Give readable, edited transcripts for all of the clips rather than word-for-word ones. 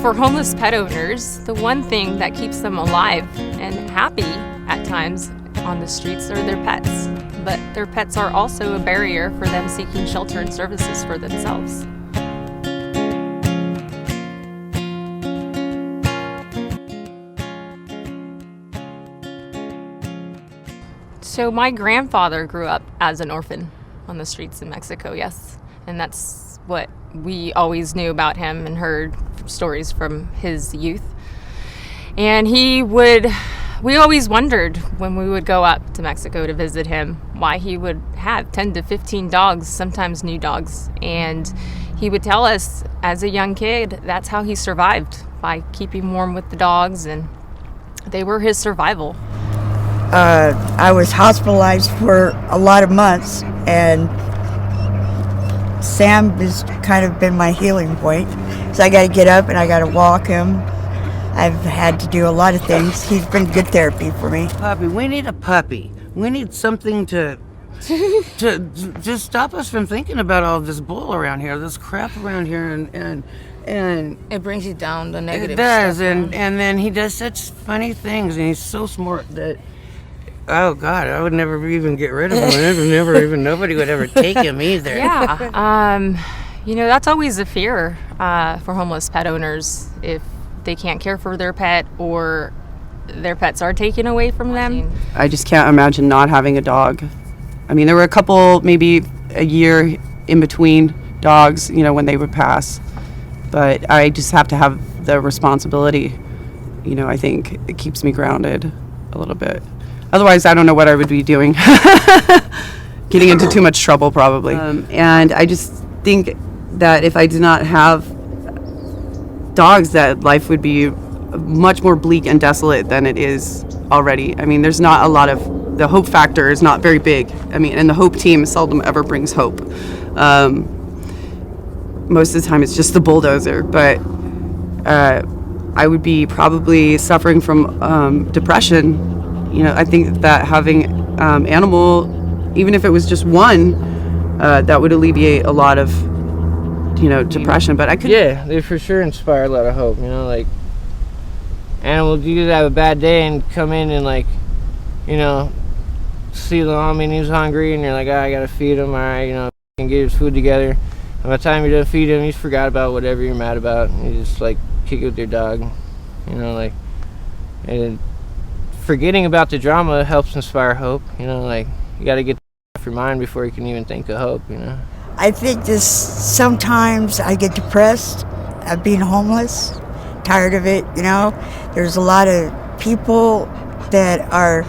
for homeless pet owners, the one thing that keeps them alive and happy at times on the streets are their pets. But their pets are also a barrier for them seeking shelter and services for themselves. So my grandfather grew up as an orphan on the streets in Mexico, yes. And that's what we always knew about him and heard stories from his youth. And we always wondered when we would go up to Mexico to visit him why he would have 10 to 15 dogs, sometimes new dogs. And he would tell us as a young kid, that's how he survived, by keeping warm with the dogs, and they were his survival. I was hospitalized for a lot of months, and Sam has kind of been my healing point. So I got to get up and I got to walk him. I've had to do a lot of things. He's been good therapy for me. Puppy, we need a puppy. We need something to just stop us from thinking about all this bull around here, this crap around here, and it brings you down, the negative. It does, stuff, and then he does such funny things, and he's so smart that. Oh God, I would never even get rid of him. Nobody would ever take him either. Yeah. That's always a fear for homeless pet owners, if they can't care for their pet or their pets are taken away from them. I just can't imagine not having a dog. I mean, there were a couple, maybe a year in between dogs, when they would pass. But I just have to have the responsibility. I think it keeps me grounded a little bit. Otherwise, I don't know what I would be doing. Getting into too much trouble, probably. And I just think that if I did not have dogs, that life would be much more bleak and desolate than it is already. I mean, there's not a lot of, the hope factor is not very big. I mean, and the hope team seldom ever brings hope. Most of the time, it's just the bulldozer. But I would be probably suffering from depression. I think that having animal, even if it was just one, that would alleviate a lot of, depression. But I could. Yeah, they for sure inspire a lot of hope. Like animals, you could have a bad day and come in and see the homie and he's hungry, and you're like, I gotta feed him. All right, and get his food together. And by the time you're done feeding him, he's forgot about whatever you're mad about. You just kick it with your dog, and. Forgetting about the drama helps inspire hope. You got to get off your mind before you can even think of hope. I think sometimes I get depressed at being homeless, tired of it. There's a lot of people that are,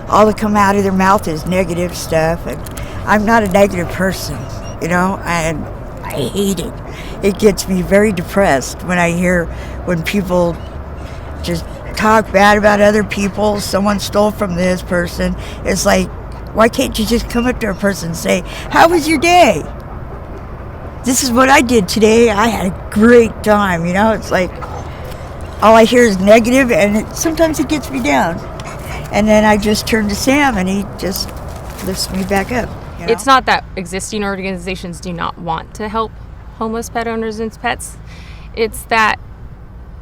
all that come out of their mouth is negative stuff, and I'm not a negative person, and I hate it. It gets me very depressed when people just talk bad about other people. Someone stole from this person. It's like, why can't you just come up to a person and say, how was your day? This is what I did today. I had a great time. It's like all I hear is negative, and sometimes it gets me down. And then I just turn to Sam, and he just lifts me back up. It's not that existing organizations do not want to help homeless pet owners and pets. It's that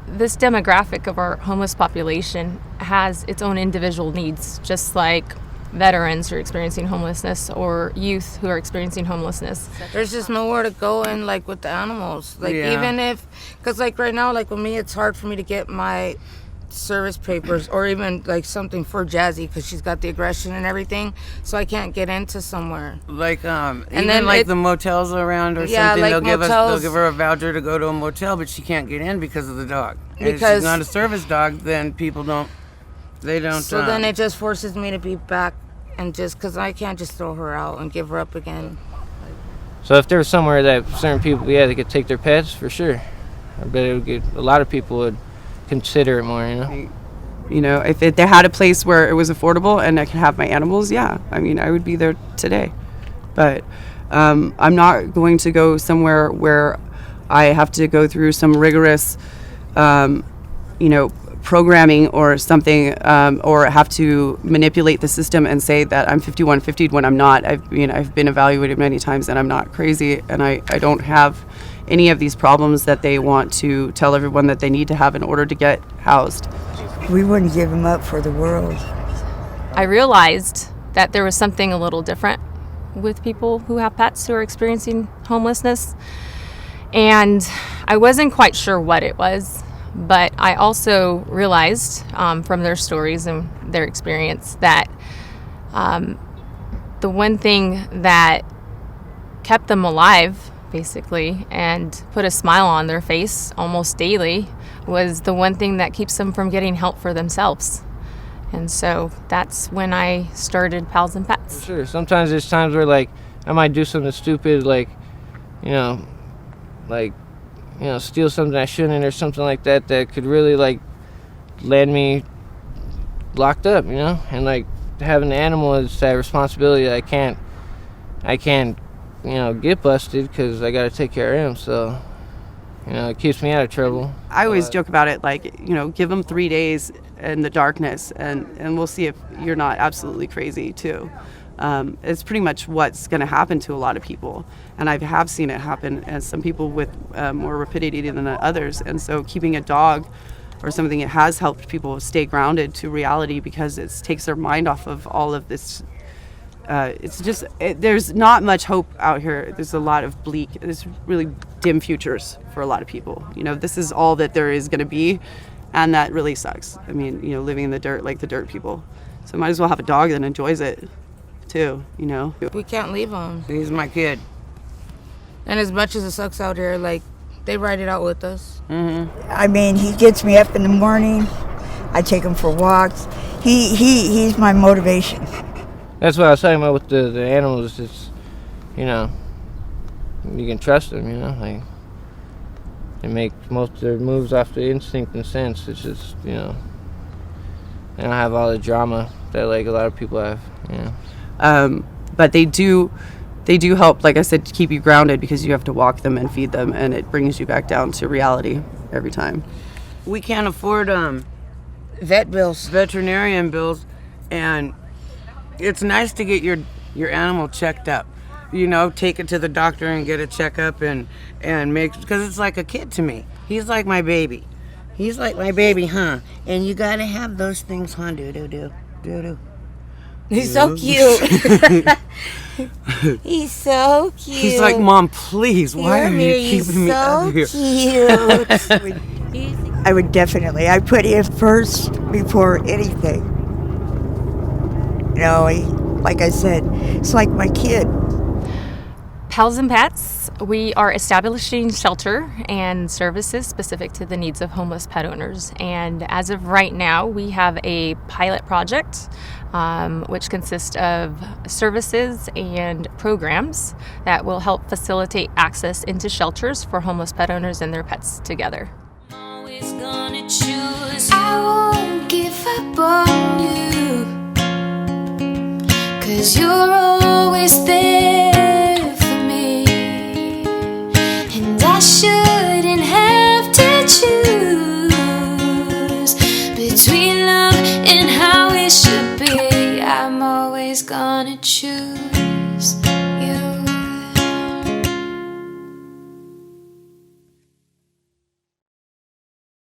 this demographic of our homeless population has its own individual needs, just like veterans who are experiencing homelessness or youth who are experiencing homelessness. There's just nowhere to go in, with the animals. Even if, because right now, with me, it's hard for me to get my service papers or even something for Jazzy because she's got the aggression and everything, so I can't get into somewhere. And then the motels around or something, they'll give her a voucher to go to a motel, but she can't get in because of the dog. And if she's not a service dog, then people don't. So then it just forces me to be back, and just because I can't just throw her out and give her up again. So if there was somewhere that certain people, they could take their pets, for sure. I bet it would get, a lot of people would consider it more, if they had a place where it was affordable and I could have my animals, I would be there today. But I'm not going to go somewhere where I have to go through some rigorous programming or something, or have to manipulate the system and say that I'm 5150 when I'm not. I've been evaluated many times and I'm not crazy, and I don't have any of these problems that they want to tell everyone that they need to have in order to get housed. We wouldn't give them up for the world. I realized that there was something a little different with people who have pets who are experiencing homelessness. And I wasn't quite sure what it was, but I also realized from their stories and their experience that the one thing that kept them alive, basically, and put a smile on their face almost daily was the one thing that keeps them from getting help for themselves. And so that's when I started PalsNPets. Sure. Sometimes there's times where, like, I might do something stupid, like, steal something I shouldn't or something like that could really, like, land me locked up, And, like, having an animal is that responsibility that I can't, get busted because I got to take care of him. So, it keeps me out of trouble. I always joke about it, like, give them 3 days in the darkness and we'll see if you're not absolutely crazy too. It's pretty much what's going to happen to a lot of people. And I have seen it happen, and some people with more rapidity than others. And so keeping a dog or something, it has helped people stay grounded to reality because it takes their mind off of all of this. There's not much hope out here. There's a lot of there's really dim futures for a lot of people. This is all that there is going to be, and that really sucks. I mean, living in the dirt like the dirt people. So might as well have a dog that enjoys it too, We can't leave him. He's my kid. And as much as it sucks out here, like, they ride it out with us. Mm-hmm. I mean, he gets me up in the morning. I take him for walks. He's my motivation. That's what I was talking about with the animals. It's, you can trust them, like, they make most of their moves off the instinct and sense. It's just, they don't have all the drama that, like, a lot of people have, But they do help, like I said, to keep you grounded because you have to walk them and feed them, and it brings you back down to reality every time. We can't afford Vet bills. veterinarian bills, and it's nice to get your animal checked up. Take it to the doctor and get a checkup and make, because it's like a kid to me. He's like my baby. He's like my baby, huh? And you gotta have those things, huh? Do. He's so cute. He's so cute. He's like, Mom, please, why are you keeping me up here? So cute. I would definitely. I put him first before anything. Like I said, it's like my kid. PalsNPets, we are establishing shelter and services specific to the needs of homeless pet owners. And as of right now, we have a pilot project which consists of services and programs that will help facilitate access into shelters for homeless pet owners and their pets together. Always gonna choose. I won't give up on you, 'cause you're always there.